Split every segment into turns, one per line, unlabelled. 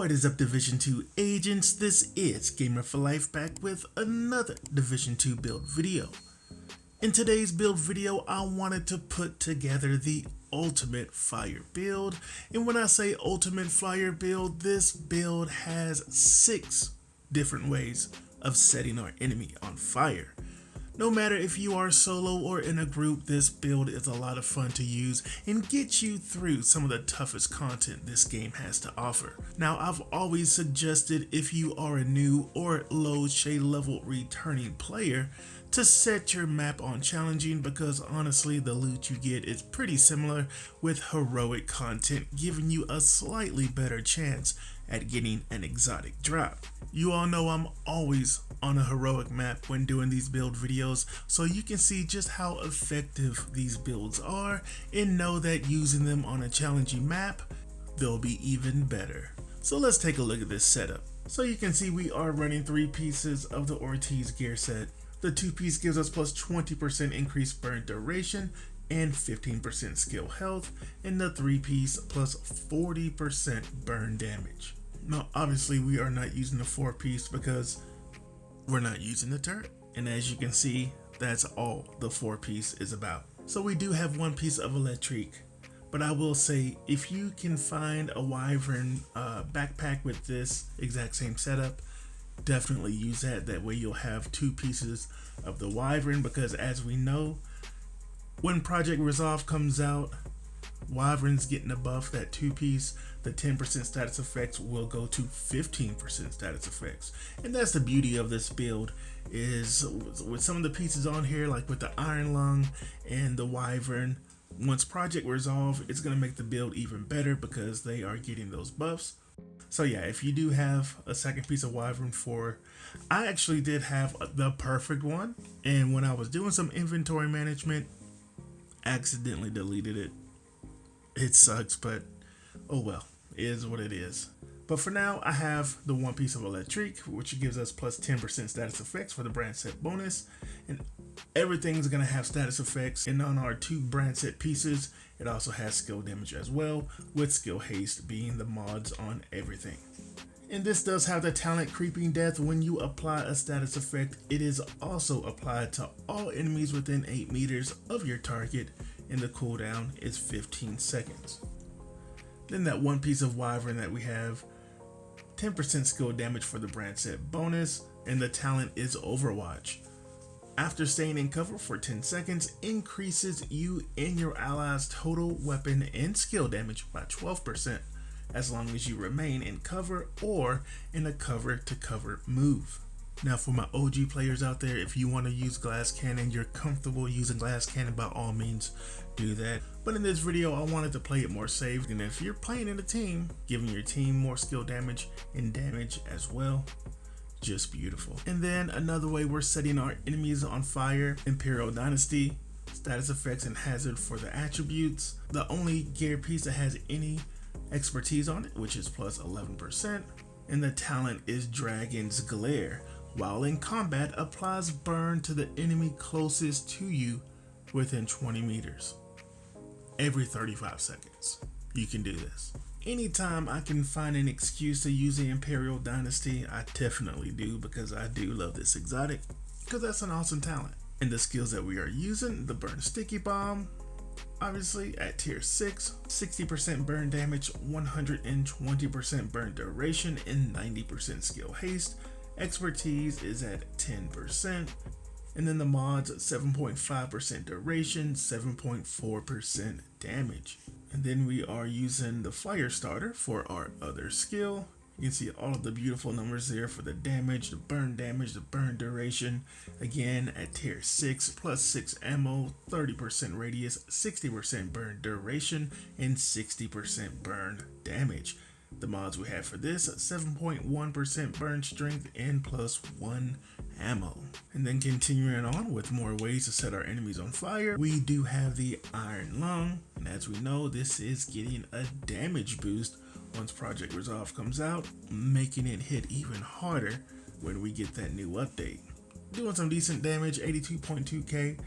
What is up, Division 2 agents? This is Gamer4Life back with another Division 2 build video. In today's build video, I wanted to put together the ultimate fire build. And when I say ultimate fire build, this build has 6 different ways of setting our enemy on fire. No matter if you are solo or in a group, this build is a lot of fun to use and get you through some of the toughest content this game has to offer. Now, I've always suggested if you are a new or low shade level returning player to set your map on challenging, because honestly the loot you get is pretty similar, with heroic content giving you a slightly better chance at getting an exotic drop. You all know I'm always on a heroic map when doing these build videos, so you can see just how effective these builds are and know that using them on a challenging map, they'll be even better. So let's take a look at this setup. So you can see we are running 3 pieces of the Ortiz gear set. The 2-piece gives us plus 20% increased burn duration and 15% skill health, and the 3-piece plus 40% burn damage. Now obviously we are not using the 4-piece because we're not using the turret, and as you can see, that's all the 4-piece is about. So we do have 1 piece of electric, but I will say if you can find a Wyvern backpack with this exact same setup, definitely use that. That way you'll have 2 pieces of the Wyvern, because as we know, when Project Resolve comes out, Wyvern's getting a buff. That 2-piece, the 10% status effects will go to 15% status effects. And that's the beauty of this build, is with some of the pieces on here, like with the Iron Lung and the Wyvern, once Project Resolve, it's going to make the build even better because they are getting those buffs. So yeah, if you do have a 2nd piece of Wyvern 4, I actually did have the perfect one, and when I was doing some inventory management, accidentally deleted it. It sucks, but oh well, it is what it is. But for now, I have the 1 piece of electric, which gives us plus 10% status effects for the brand set bonus, and everything's gonna have status effects. And on our 2 brand set pieces, it also has skill damage as well, with skill haste being the mods on everything. And this does have the talent creeping death. When you apply a status effect, it is also applied to all enemies within 8 meters of your target, and the cooldown is 15 seconds. Then that 1 piece of Wyvern that we have, 10% skill damage for the brand set bonus, and the talent is Overwatch. After staying in cover for 10 seconds, increases you and your allies' total weapon and skill damage by 12%, as long as you remain in cover or in a cover to cover move. Now for my OG players out there, if you want to use glass cannon, you're comfortable using glass cannon, by all means do that. But in this video, I wanted to play it more safe, and if you're playing in a team, giving your team more skill damage and damage as well, just beautiful. And then another way we're setting our enemies on fire, Imperial Dynasty, status effects and hazard for the attributes. The only gear piece that has any expertise on it, which is plus 11%, and the talent is Dragon's Glare. While in combat, applies burn to the enemy closest to you within 20 meters. Every 35 seconds, you can do this. Anytime I can find an excuse to use the Imperial Dynasty, I definitely do, because I do love this exotic, because that's an awesome talent. And the skills that we are using, the Burn Sticky Bomb, obviously at tier 6, 60% burn damage, 120% burn duration, and 90% skill haste. Expertise is at 10%, and then the mods 7.5% duration, 7.4% damage. And then we are using the Fire Starter for our other skill. You can see all of the beautiful numbers there for the damage, the burn duration. Again, at tier 6, plus 6 ammo, 30% radius, 60% burn duration, and 60% burn damage. The mods we have for this, 7.1% burn strength and plus 1 ammo. And then continuing on with more ways to set our enemies on fire, we do have the Iron Lung, and as we know, this is getting a damage boost once Project Resolve comes out, making it hit even harder when we get that new update. doing some decent damage, 82.2k.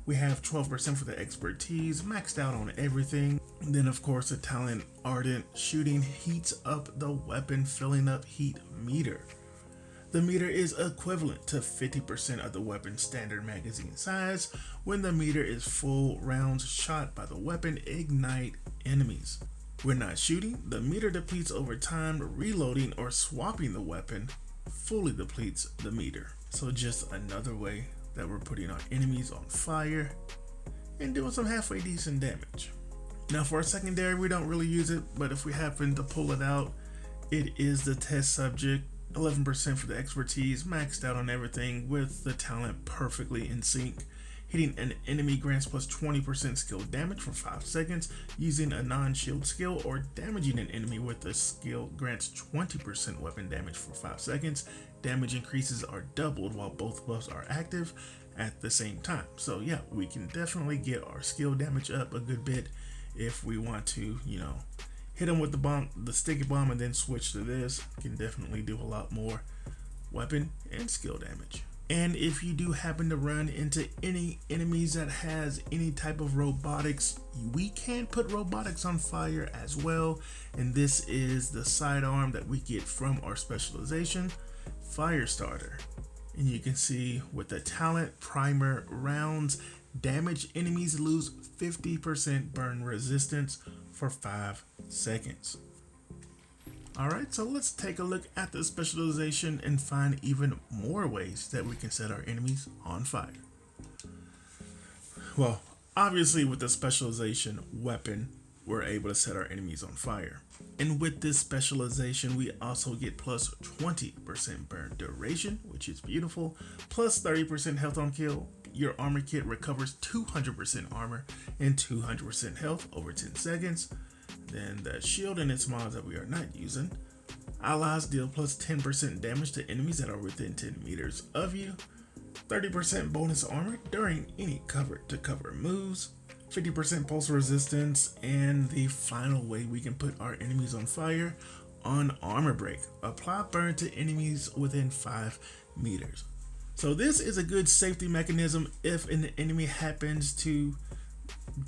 We have 12% for the expertise, maxed out on everything. And then of course the talent Ardent Shooting heats up the weapon, filling up heat meter. The meter is equivalent to 50% of the weapon's standard magazine size. When the meter is full, rounds shot by the weapon ignite enemies. When not shooting, the meter depletes over time. Reloading or swapping the weapon fully depletes the meter. So just another way that we're putting our enemies on fire and doing some halfway decent damage. Now for our secondary, we don't really use it, but if we happen to pull it out, it is the test subject. 11% for the expertise, maxed out on everything with the talent perfectly in sync. Hitting an enemy grants plus 20% skill damage for 5 seconds using a non-shield skill, or damaging an enemy with a skill grants 20% weapon damage for 5 seconds. Damage increases are doubled while both buffs are active at the same time. So yeah, we can definitely get our skill damage up a good bit if we want to, hit them with the bomb, the sticky bomb, and then switch to this. Can definitely do a lot more weapon and skill damage. And if you do happen to run into any enemies that has any type of robotics, we can put robotics on fire as well. And this is the sidearm that we get from our specialization, Firestarter. And you can see with the talent primer rounds, damaged enemies lose 50% burn resistance for 5 seconds. Alright, so let's take a look at the specialization and find even more ways that we can set our enemies on fire. Well, obviously with the specialization weapon, we're able to set our enemies on fire. And with this specialization, we also get plus 20% burn duration, which is beautiful, plus 30% health on kill. Your armor kit recovers 200% armor and 200% health over 10 seconds. Then the shield and its mods that we are not using. Allies deal plus 10% damage to enemies that are within 10 meters of you. 30% bonus armor during any cover to cover moves. 50% pulse resistance, and the final way we can put our enemies on fire, on armor break. Apply burn to enemies within 5 meters. So this is a good safety mechanism if an enemy happens to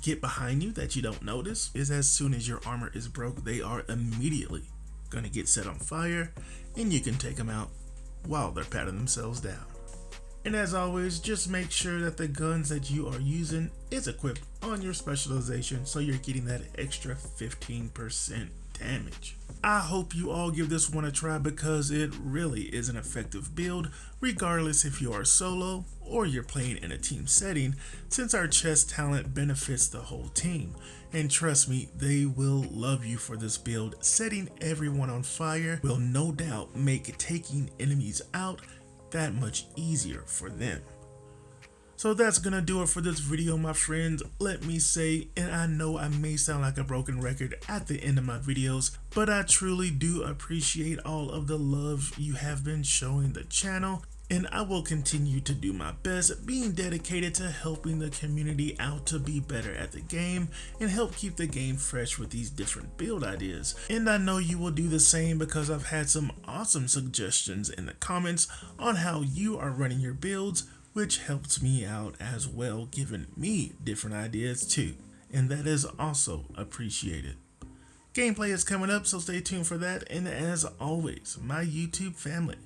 get behind you that you don't notice. Is as soon as your armor is broke, they are immediately gonna get set on fire, and you can take them out while they're patting themselves down. And as always, just make sure that the guns that you are using is equipped on your specialization so you're getting that extra 15% damage. I hope you all give this one a try because it really is an effective build, regardless if you are solo or you're playing in a team setting, since our chest talent benefits the whole team. And trust me, they will love you for this build. Setting everyone on fire will no doubt make taking enemies out that much easier for them. So that's gonna do it for this video, my friends. Let me say, and I know I may sound like a broken record at the end of my videos, but I truly do appreciate all of the love you have been showing the channel, and I will continue to do my best, being dedicated to helping the community out to be better at the game and help keep the game fresh with these different build ideas. And I know you will do the same because I've had some awesome suggestions in the comments on how you are running your builds, which helps me out as well, giving me different ideas too, and that is also appreciated. Gameplay is coming up, so stay tuned for that, and as always, my YouTube family,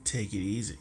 take it easy.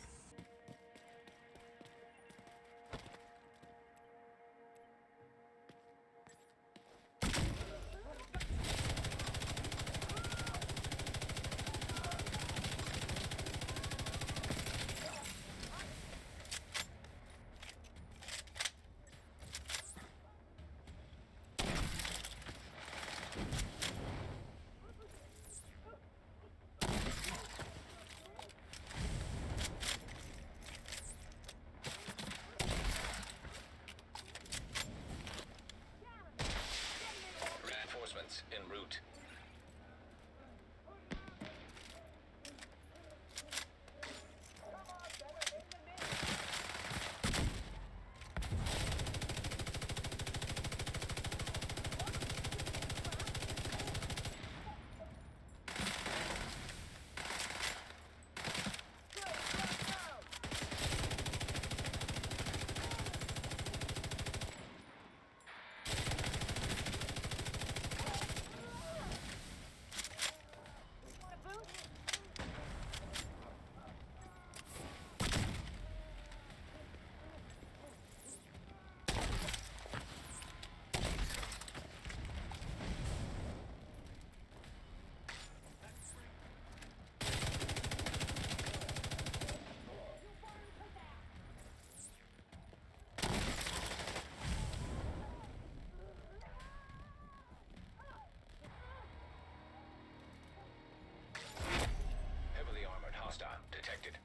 detected.